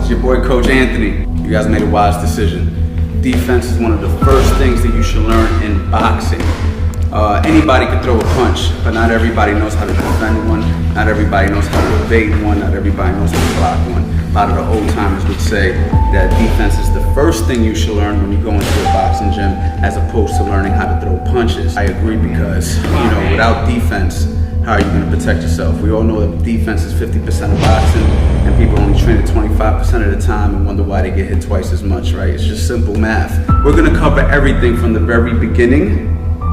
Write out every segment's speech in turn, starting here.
It's your boy Coach Anthony. You guys made a wise decision. Defense is one of the first things that you should learn in boxing. Anybody can throw a punch, but not everybody knows how to defend one. Not everybody knows how to evade one. Not everybody knows how to block one. A lot of the old timers would say that defense is the first thing you should learn when you go into a boxing gym, as opposed to learning how to throw punches. I agree, because without defense, how are you going to protect yourself? We all know that defense is 50% of boxing, and people only train it 25% of the time and wonder why they get hit twice as much, right? It's just simple math. We're going to cover everything from the very beginning,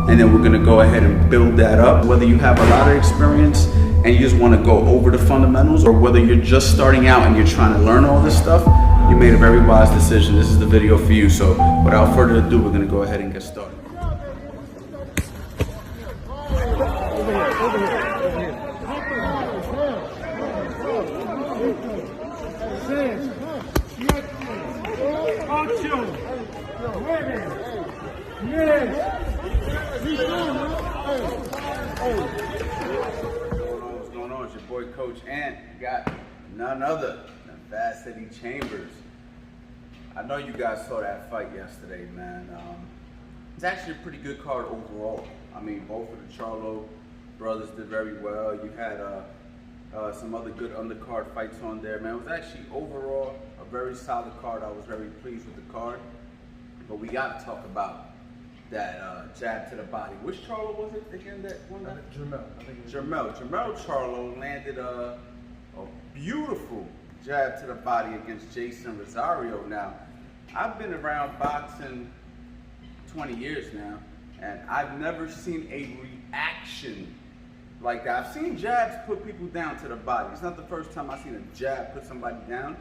and then we're going to go ahead and build that up. Whether you have a lot of experience and you just want to go over the fundamentals, or whether you're just starting out and you're trying to learn all this stuff, you made a very wise decision. This is the video for you. So without further ado, we're going to go ahead and get started. What's going on? It's your boy Coach Ant. Got none other than Fast City Chambers. I know you guys saw that fight yesterday, man. It's actually a pretty good card overall. I mean, both of the Charlo brothers did very well. You had some other good undercard fights on there, man. It was actually overall a very solid card. I was very pleased with the card. But we got to talk about that jab to the body. Which Charlo was it again that won that? Jermell. I think it was Jermell Charlo landed a beautiful jab to the body against Jason Rosario. Now, I've been around boxing 20 years now, and I've never seen a reaction like that. I've seen jabs put people down to the body. It's not the first time I've seen a jab put somebody down,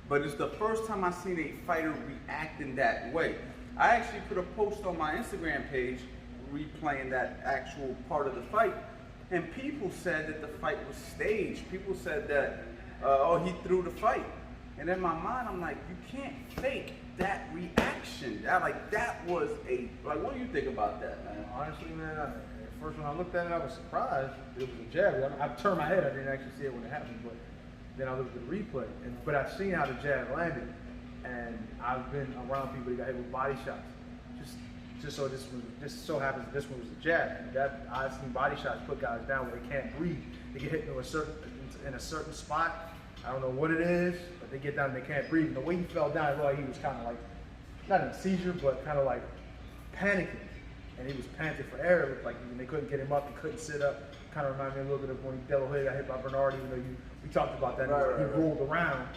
but it's the first time I've seen a fighter reacting that way. I actually put a post on my Instagram page replaying that actual part of the fight, and people said that the fight was staged. People said that, oh, he threw the fight. And in my mind, I'm like, you can't fake that reaction. That was what do you think about that, man? Honestly, man, at first when I looked at it, I was surprised it was a jab. I turned my head, I didn't actually see it when it happened, but then I looked at the replay. But I've seen how the jab landed, and I've been around people that got hit with body shots. Just so happens that this one was a jab. And I've seen body shots put guys down where they can't breathe. They get hit in a certain spot. I don't know what it is, but they get down and they can't breathe. And the way he fell down, it looked like he was kind of like, not in a seizure, but kind of like panicking. And he was panting for air. It looked like they couldn't get him up, he couldn't sit up. Kind of reminded me a little bit of when Delo Hood got hit by Bernard, even though we talked about that. He rolled around,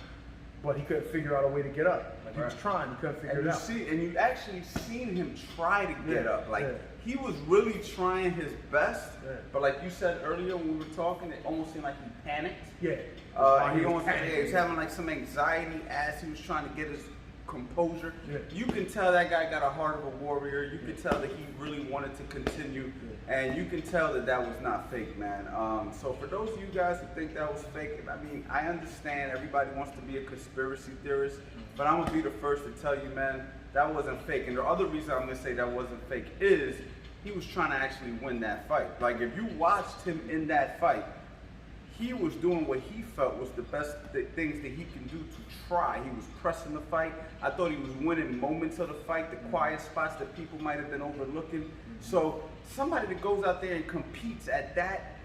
but he couldn't figure out a way to get up. He was trying, he couldn't figure it out. And you actually seen him try to get up. He was really trying his best, but like you said earlier when we were talking, it almost seemed like he panicked. Yeah. He was having like some anxiety as he was trying to get his composure. Yeah. You can tell that guy got a heart of a warrior. You can tell that he really wanted to continue, and you can tell that that was not fake, man. So for those of you guys who think that was fake, I mean, I understand everybody wants to be a conspiracy theorist, but I'm gonna be the first to tell you, man, that wasn't fake. And the other reason I'm gonna say that wasn't fake is he was trying to actually win that fight. Like, if you watched him in that fight, he was doing what he felt was the best things that he can do to try. He was pressing the fight. I thought he was winning moments of the fight, the quiet spots that people might have been overlooking. So somebody that goes out there and competes at that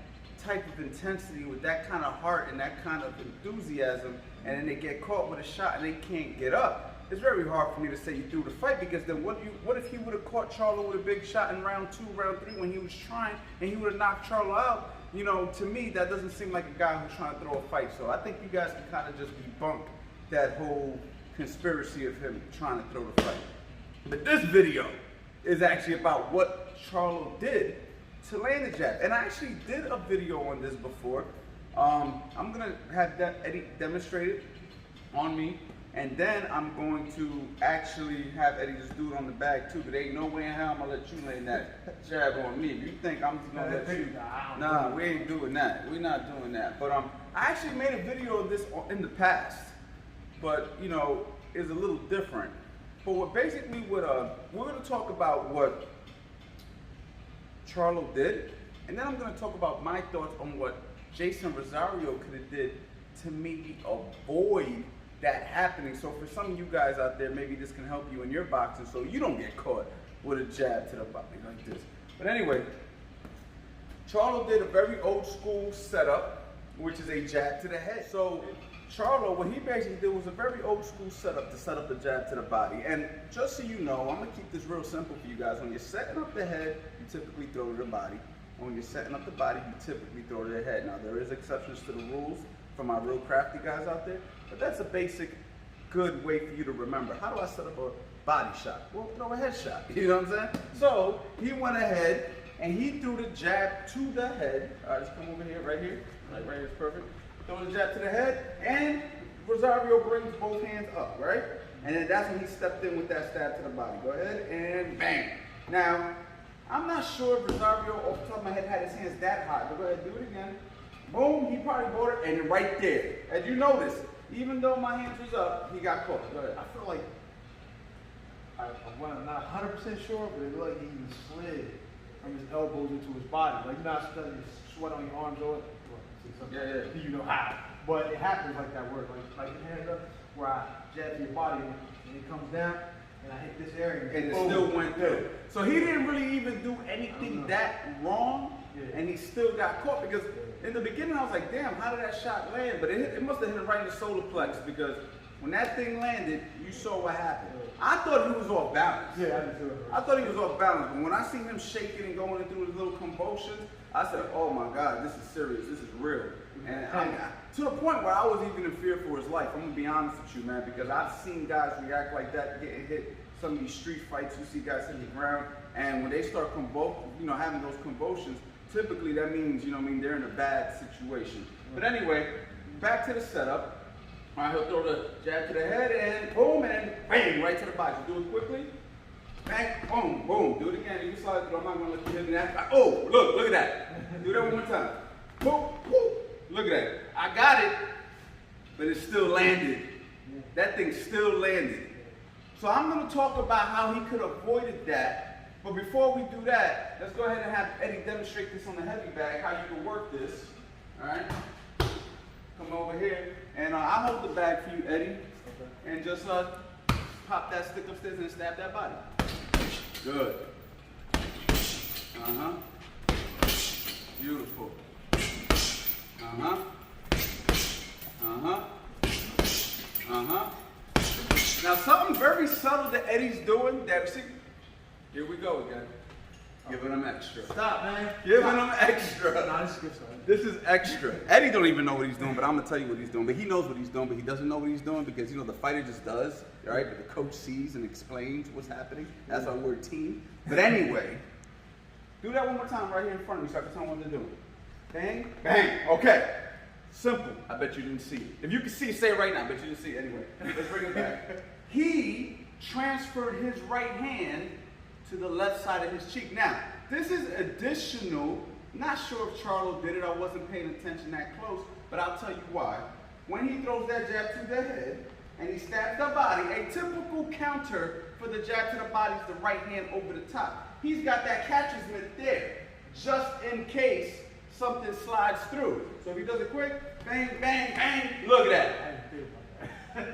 type of intensity with that kind of heart and that kind of enthusiasm, and then they get caught with a shot and they can't get up, it's very hard for me to say you threw the fight, because then what if he would have caught Charlo with a big shot in round 2, round 3 when he was trying, and he would have knocked Charlo out? To me, that doesn't seem like a guy who's trying to throw a fight. So I think you guys can kind of just debunk that whole conspiracy of him trying to throw the fight. But this video is actually about what Charlo did to land the jab. And I actually did a video on this before. I'm gonna have Eddie demonstrate it on me, and then I'm going to actually have Eddie just do it on the bag too. But there ain't no way in hell I'm gonna let you land that jab on me. If you think I'm just gonna let you, nah, we ain't doing that. We're not doing that. But I actually made a video of this in the past, but it's a little different. But we're gonna talk about what Charlo did, and then I'm gonna talk about my thoughts on what Jason Rosario could have did to maybe avoid that happening. So for some of you guys out there, maybe this can help you in your boxing so you don't get caught with a jab to the body like this. But anyway, Charlo did a very old school setup, which is a jab to the head. So Charlo, what he basically did was a very old school setup to set up the jab to the body. And just so you know, I'm gonna keep this real simple for you guys. When you're setting up the head, you typically throw to the body. And when you're setting up the body, you typically throw to the head. Now there is exceptions to the rules for my real crafty guys out there, but that's a basic good way for you to remember. How do I set up a body shot? Well, throw a head shot, you know what I'm saying? So he went ahead and he threw the jab to the head. All right, let's come over here, right here. Right here is perfect. Throw the jab to the head, and Rosario brings both hands up, right? And then that's when he stepped in with that stab to the body. Go ahead and bang. Now, I'm not sure if Rosario, off the top of my head, had his hands that high, but go ahead, do it again. Boom, he probably bought it, and then right there. As you notice, even though my hands was up, he got caught. Go ahead. I feel like I'm not 100% sure, but it looked like he even slid from his elbows into his body. Like, you're not supposed to sweat on your arms or Yeah. you know how. But it happens like that word. Like your hands up, where I jab to your body, and it comes down, and I hit this area. And it still went through. So he didn't really even do anything that wrong, and he still got caught. Because in the beginning, I was like, damn, how did that shot land? But it must have hit him right in the solar plex, because when that thing landed, you saw what happened. I thought he was off balance. Yeah, I did too. I thought he was off balance, but when I seen him shaking and going through his little convulsions, I said, oh my God, this is serious, this is real. And to the point where I was even in fear for his life. I'm gonna be honest with you, man, because I've seen guys react like that, getting hit. Some of these street fights, you see guys hit the ground, and when they start having those convulsions, typically that means, they're in a bad situation. But anyway, back to the setup. All right, he'll throw the jab to the head and boom, and bang, right to the body. Do it quickly. Bang, boom, boom. Do it again. You saw it, but I'm not gonna let you hit that. Oh, look at that. Do that one more time. Boom, boom. Look at that. I got it, but it still landed. That thing still landed. So I'm gonna talk about how he could have avoided that. But before we do that, let's go ahead and have Eddie demonstrate this on the heavy bag, how you can work this. All right. Come over here, and I'll hold the bag for you, Eddie, and just pop that stick upstairs and stab that body. Good. Uh-huh. Beautiful. Uh-huh. Uh-huh. Uh-huh. Now something very subtle that Eddie's doing, here we go again. Giving him extra. Stop, man. Giving him extra. Nah, this is good stuff. This is extra. Eddie don't even know what he's doing, but I'm gonna tell you what he's doing. But he knows what he's doing, but he doesn't know what he's doing because the fighter just does, right? But the coach sees and explains what's happening. That's why we're a team. But anyway, do that one more time right here in front of me so I can tell him what to do. Bang, bang. Okay. Simple. I bet you didn't see it. If you can see it, say it right now. I bet you didn't see it anyway. Let's bring it back. He transferred his right hand to the left side of his cheek. Now, this is additional. Not sure if Charlo did it. I wasn't paying attention that close, but I'll tell you why. When he throws that jab to the head and he stabs the body, a typical counter for the jab to the body is the right hand over the top. He's got that catcher's mitt there, just in case something slides through. So if he does it quick, bang, bang, bang, look at that.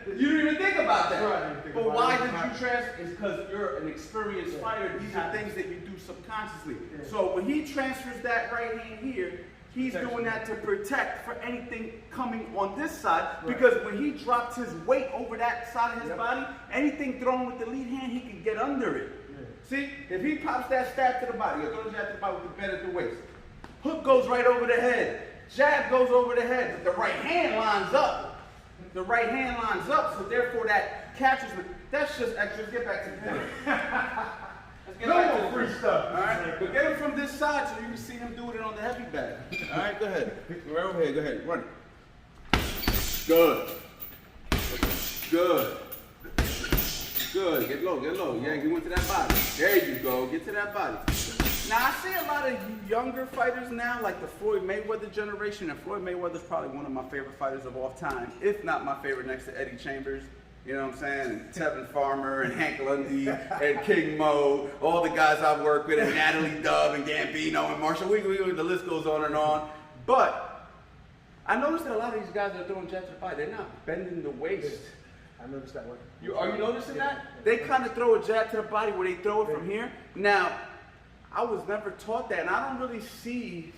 You didn't even think about that. Right, but why did you transfer? It's because you're an experienced fighter. These are things that you do subconsciously. Yeah. So when he transfers that right hand here, he's doing that to protect for anything coming on this side. Right. Because when he drops his weight over that side of his body, anything thrown with the lead hand, he can get under it. Yeah. See, if he pops that stab to the body, or throws that to the body with the bend at the waist, hook goes right over the head, jab goes over the head, but the right hand lines up. The right hand lines up, so therefore that catches me. That's just extra. Let's get back to the point. Let's get back to the free stuff. All right, but get him from this side so you can see him doing it on the heavy bag. All right, go ahead. Go right over here. Go ahead. Run it. Good. Good. Good. Get low. Get low. Yeah, you went to that body. There you go. Get to that body. Now, I see a lot of younger fighters now, like the Floyd Mayweather generation, and Floyd Mayweather's probably one of my favorite fighters of all time, if not my favorite next to Eddie Chambers. You know what I'm saying? And Tevin Farmer and Hank Lundy and King Mo, all the guys I've worked with, and Natalie Dove and Gambino and Marshall. The list goes on and on. But I noticed that a lot of these guys that are throwing jab to the body, they're not bending the waist. I noticed that one. Are you noticing that? They kind of throw a jab to the body where they throw it from here. Now, I was never taught that, and I don't really see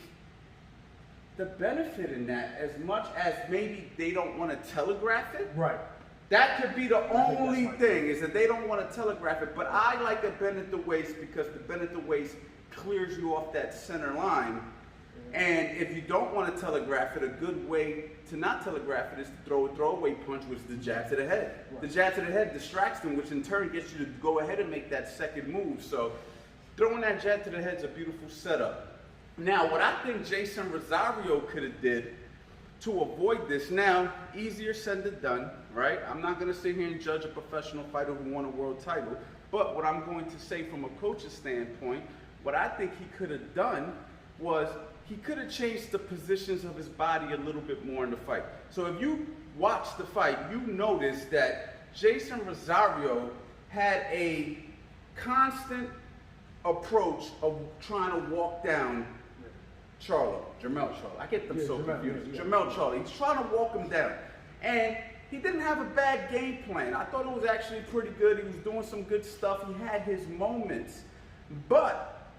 the benefit in that as much as maybe they don't want to telegraph it. Right. That could be the only thing, is that they don't want to telegraph it. But I like a bend at the waist because the bend at the waist clears you off that center line. And if you don't want to telegraph it, a good way to not telegraph it is to throw a throwaway punch, which is the jab to the head. Right. The jab to the head distracts them, which in turn gets you to go ahead and make that second move. So throwing that jab to the head is a beautiful setup. Now, what I think Jason Rosario could have did to avoid this, now, easier said than done, right? I'm not going to sit here and judge a professional fighter who won a world title, but what I'm going to say from a coach's standpoint, what I think he could have done was he could have changed the positions of his body a little bit more in the fight. So if you watch the fight, you notice that Jason Rosario had a constant approach of trying to walk down Jermell Charlo. I get them so confused. Jermell Charlo. He's trying to walk him down. And he didn't have a bad game plan. I thought it was actually pretty good. He was doing some good stuff. He had his moments. But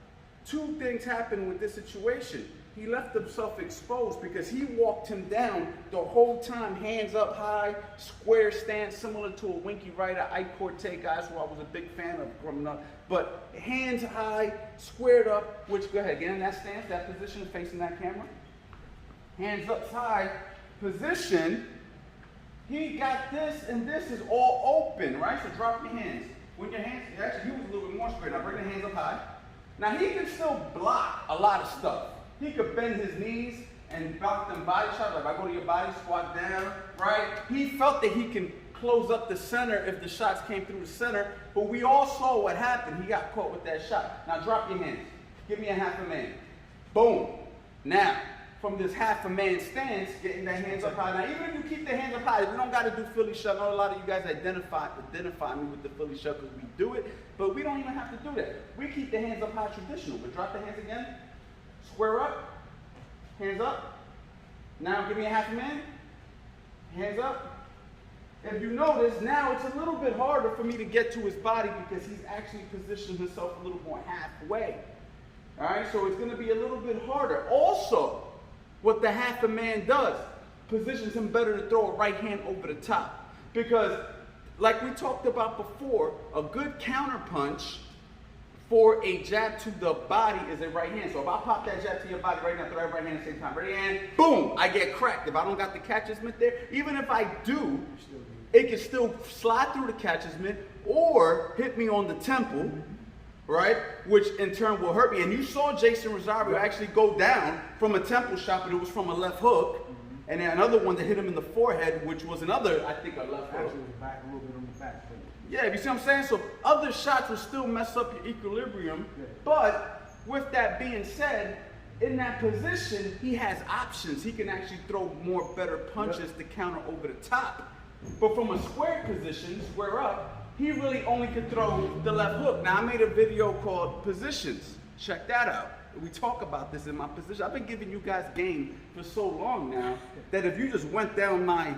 two things happened with this situation. He left himself exposed because he walked him down the whole time, hands up high, square stance, similar to a Winky Rider, Ike Corte guys who I was a big fan of growing up. But hands high, squared up, which, go ahead, get in that stance, that position, facing that camera. Hands up high, position. He got this, and this is all open, right? So drop your hands. When your hands, actually, he was a little bit more straight. Now bring the hands up high. Now he can still block a lot of stuff. He could bend his knees and block them body shots. Like if I go to your body, squat down, right? He felt that he can close up the center if the shots came through the center, but we all saw what happened. He got caught with that shot. Now drop your hands. Give me a half a man. Boom. Now, from this half a man stance, getting the hands up high. Now, even if you keep the hands up high, we don't got to do Philly shove. I know a lot of you guys identify me with the Philly shove because we do it, but we don't even have to do that. We keep the hands up high traditional, but drop the hands again. Square up, hands up. Now give me a half a man, hands up. If you notice, now it's a little bit harder for me to get to his body because he's actually positioned himself a little more halfway. All right, so it's gonna be a little bit harder. Also, what the half a man does, positions him better to throw a right hand over the top. Because, like we talked about before, a good counter punch for a jab to the body is a right hand. So if I pop that jab to your body right now, throw that right hand at the same time. Ready, and boom, I get cracked. If I don't got the catcher's mitt there, even if I do, it can still slide through the catcher's mitt or hit me on the temple, right? Which in turn will hurt me. And you saw Jason Rosario actually go down from a temple shot, but it was from a left hook. And then another one that hit him in the forehead, which was another, I think, a left hook. Actually, it was back a little bit on the back. Yeah, you see what I'm saying? So other shots will still mess up your equilibrium. But with that being said, in that position, he has options. He can actually throw more better punches to counter over the top. But from a square position, square up, he really only could throw the left hook. Now, I made a video called Positions. Check that out. We talk about this in my position. I've been giving you guys game for so long now that if you just went down my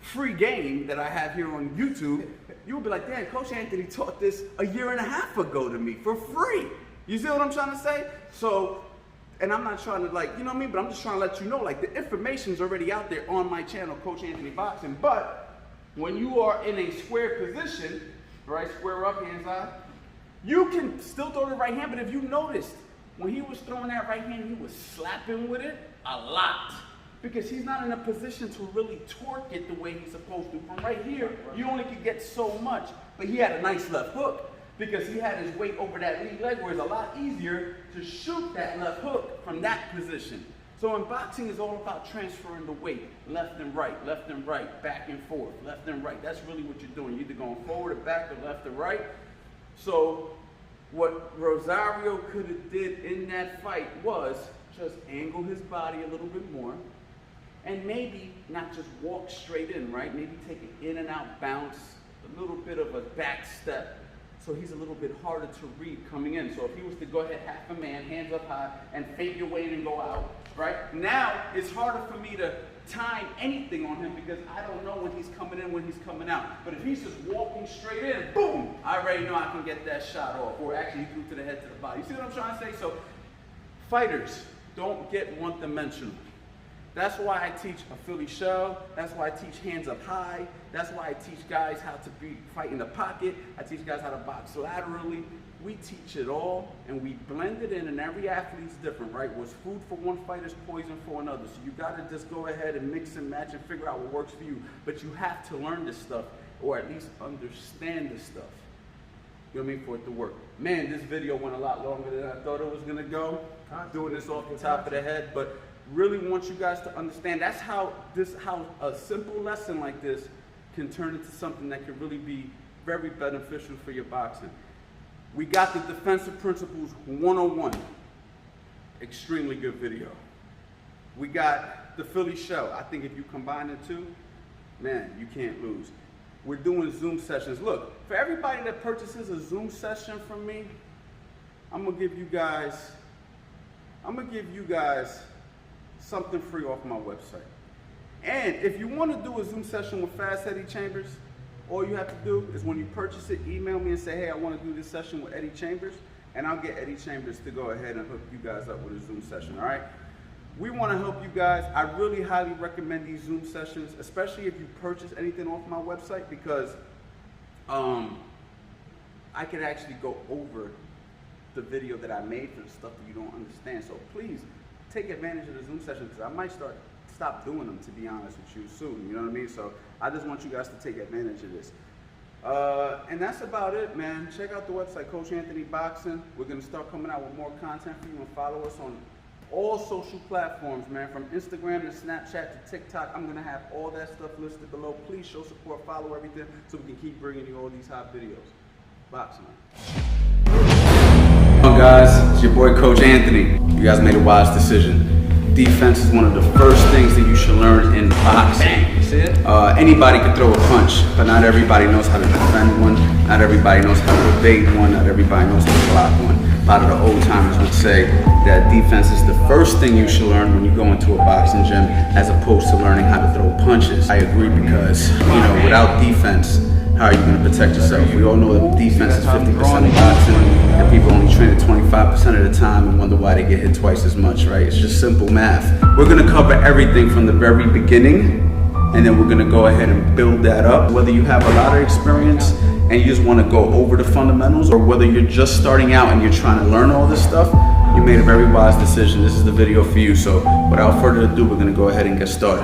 free game that I have here on YouTube, you would be like, damn, Coach Anthony taught this a year and a half ago to me for free. You see what I'm trying to say? So, and I'm not trying to like, you know what I mean? But I'm just trying to let you know, like the information's already out there on my channel, Coach Anthony Boxing. But when you are in a square position, right, square up, hands high, you can still throw the right hand, but if you noticed, when he was throwing that right hand, he was slapping with it a lot. Because he's not in a position to really torque it the way he's supposed to. From right here, you only could get so much. But he had a nice left hook because he had his weight over that lead leg, where it's a lot easier to shoot that left hook from that position. So in boxing, it's all about transferring the weight, left and right, back and forth, left and right. That's really what you're doing. You're either going forward or back or left or right. So what Rosario could have did in that fight was just angle his body a little bit more. And maybe not just walk straight in, right? Maybe take an in and out bounce, a little bit of a back step, so he's a little bit harder to read coming in. So if he was to go ahead half a man, hands up high, and fake your way in and go out, right? Now it's harder for me to time anything on him because I don't know when he's coming in, when he's coming out. But if he's just walking straight in, boom, I already know I can get that shot off. Or actually, he threw to the head, to the body. You see what I'm trying to say? So, fighters, don't get one-dimensional. That's why I teach a Philly shove. That's why I teach hands up high. That's why I teach guys how to fight in the pocket. I teach guys how to box laterally. We teach it all, and we blend it in, and every athlete's different, right? What's food for one fighter is poison for another. So you got to just go ahead and mix and match and figure out what works for you. But you have to learn this stuff, or at least understand this stuff. You know what I mean? For it to work. Man, this video went a lot longer than I thought it was going to go. Doing this off the top of the head, but really want you guys to understand that's how a simple lesson like this can turn into something that can really be very beneficial for your boxing. We got the Defensive Principles 101. Extremely good video. We got the Philly show. I think if you combine the two, man, you can't lose. We're doing Zoom sessions. Look, for everybody that purchases a Zoom session from me, I'm gonna give you guys something free off my website. And if you want to do a Zoom session with Fast Eddie Chambers, all you have to do is when you purchase it, email me and say, hey, I want to do this session with Eddie Chambers, and I'll get Eddie Chambers to go ahead and hook you guys up with a Zoom session, all right? We want to help you guys. I really highly recommend these Zoom sessions, especially if you purchase anything off my website, because I could actually go over the video that I made for the stuff that you don't understand. So please take advantage of the Zoom session, because I might stop doing them, to be honest with you, soon. You know what I mean? So I just want you guys to take advantage of this. And that's about it, man. Check out the website, Coach Anthony Boxing. We're going to start coming out with more content for you, and follow us on all social platforms, man, from Instagram to Snapchat to TikTok. I'm going to have all that stuff listed below. Please show support, follow everything, so we can keep bringing you all these hot videos. Boxing. Hello guys, it's your boy Coach Anthony. You guys made a wise decision. Defense is one of the first things that you should learn in boxing. You see it? Anybody can throw a punch, but not everybody knows how to defend one. Not everybody knows how to evade one. Not everybody knows how to block one. A lot of the old timers would say that defense is the first thing you should learn when you go into a boxing gym, as opposed to learning how to throw punches. I agree, because, you know, without defense, how are you going to protect yourself? We all know that defense is 50% of boxing, and people only train it 25% of the time and wonder why they get hit twice as much, right? It's just simple math. We're going to cover everything from the very beginning, and then we're going to go ahead and build that up. Whether you have a lot of experience and you just want to go over the fundamentals, or whether you're just starting out and you're trying to learn all this stuff, you made a very wise decision. This is the video for you. So without further ado, we're going to go ahead and get started.